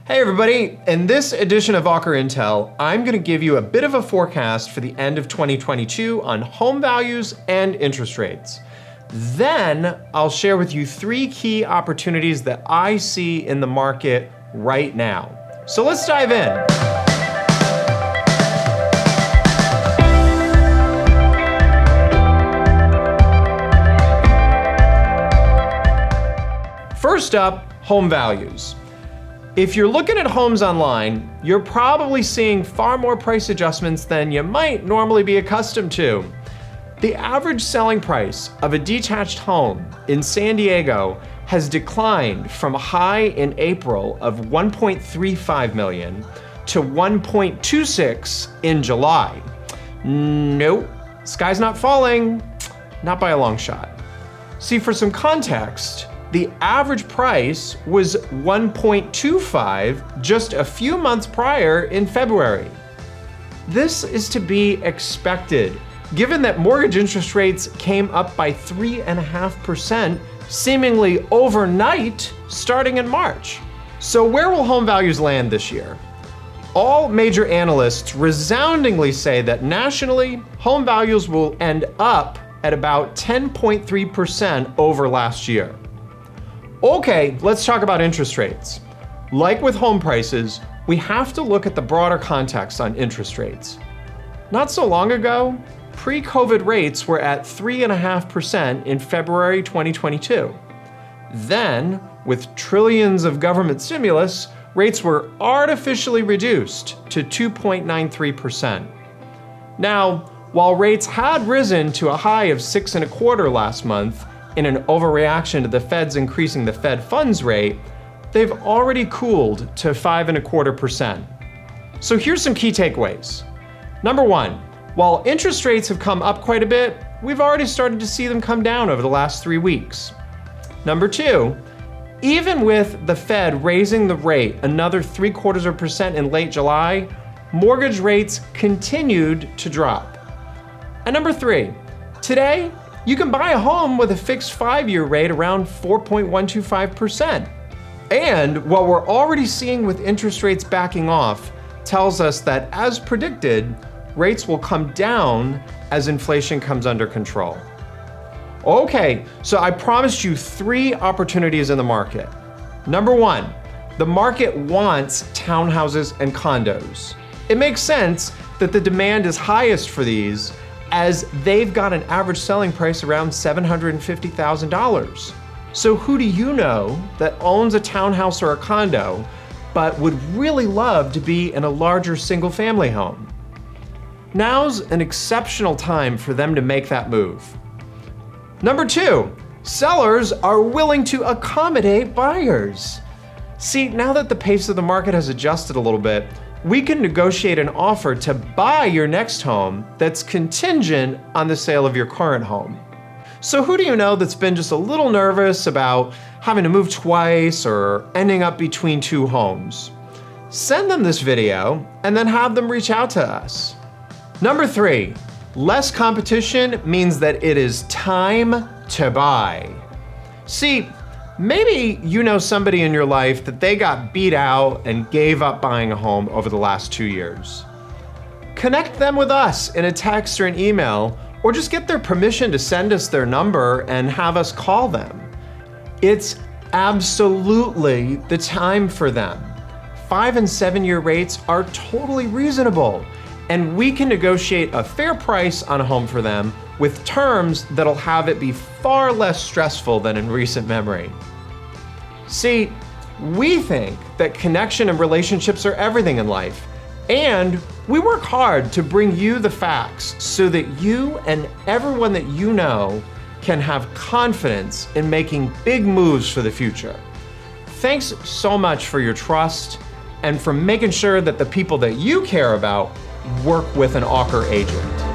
Hey everybody, in this edition of Auker Intel, I'm going to give you a bit of a forecast for the end of 2022 on home values and interest rates. Then I'll share with you 3 key opportunities that I see in the market right now. So let's dive in. First up, home values. If you're looking at homes online, you're probably seeing far more price adjustments than you might normally be accustomed to. The average selling price of a detached home in San Diego has declined from a high in April of $1.35 million to $1.26 in July. Nope, sky's not falling, not by a long shot. See, for some context, the average price was $1.25 just a few months prior in February. This is to be expected, given that mortgage interest rates came up by 3.5% seemingly overnight starting in March. So where will home values land this year? All major analysts resoundingly say that nationally, home values will end up at about 10.3% over last year. Okay, let's talk about interest rates. Like with home prices, we have to look at the broader context on interest rates. Not so long ago, pre-COVID rates were at 3.5% in February 2022. Then, with trillions of government stimulus, rates were artificially reduced to 2.93%. Now, while rates had risen to a high of 6.25% last month, in an overreaction to the Fed's increasing the Fed funds rate, they've already cooled to 5.25%. So here's some key takeaways. Number 1, while interest rates have come up quite a bit, we've already started to see them come down over the last 3 weeks. Number 2, even with the Fed raising the rate another 0.75% in late July, mortgage rates continued to drop. And number 3, today, you can buy a home with a fixed 5-year rate around 4.125%. And what we're already seeing with interest rates backing off tells us that, as predicted, rates will come down as inflation comes under control. Okay, so I promised you 3 opportunities in the market. Number 1, the market wants townhouses and condos. It makes sense that the demand is highest for these, as they've got an average selling price around $750,000. So who do you know that owns a townhouse or a condo, but would really love to be in a larger single-family home? Now's an exceptional time for them to make that move. Number 2, sellers are willing to accommodate buyers. See, now that the pace of the market has adjusted a little bit, we can negotiate an offer to buy your next home that's contingent on the sale of your current home. So who do you know that's been just a little nervous about having to move twice or ending up between 2 homes? Send them this video and then have them reach out to us. Number 3, less competition means that it is time to buy. See, maybe you know somebody in your life that they got beat out and gave up buying a home over the last 2 years. Connect them with us in a text or an email, or just get their permission to send us their number and have us call them. It's absolutely the time for them. 5- and 7-year rates are totally reasonable, and we can negotiate a fair price on a home for them with terms that'll have it be far less stressful than in recent memory. See, we think that connection and relationships are everything in life, and we work hard to bring you the facts so that you and everyone that you know can have confidence in making big moves for the future. Thanks so much for your trust and for making sure that the people that you care about work with an Auker agent.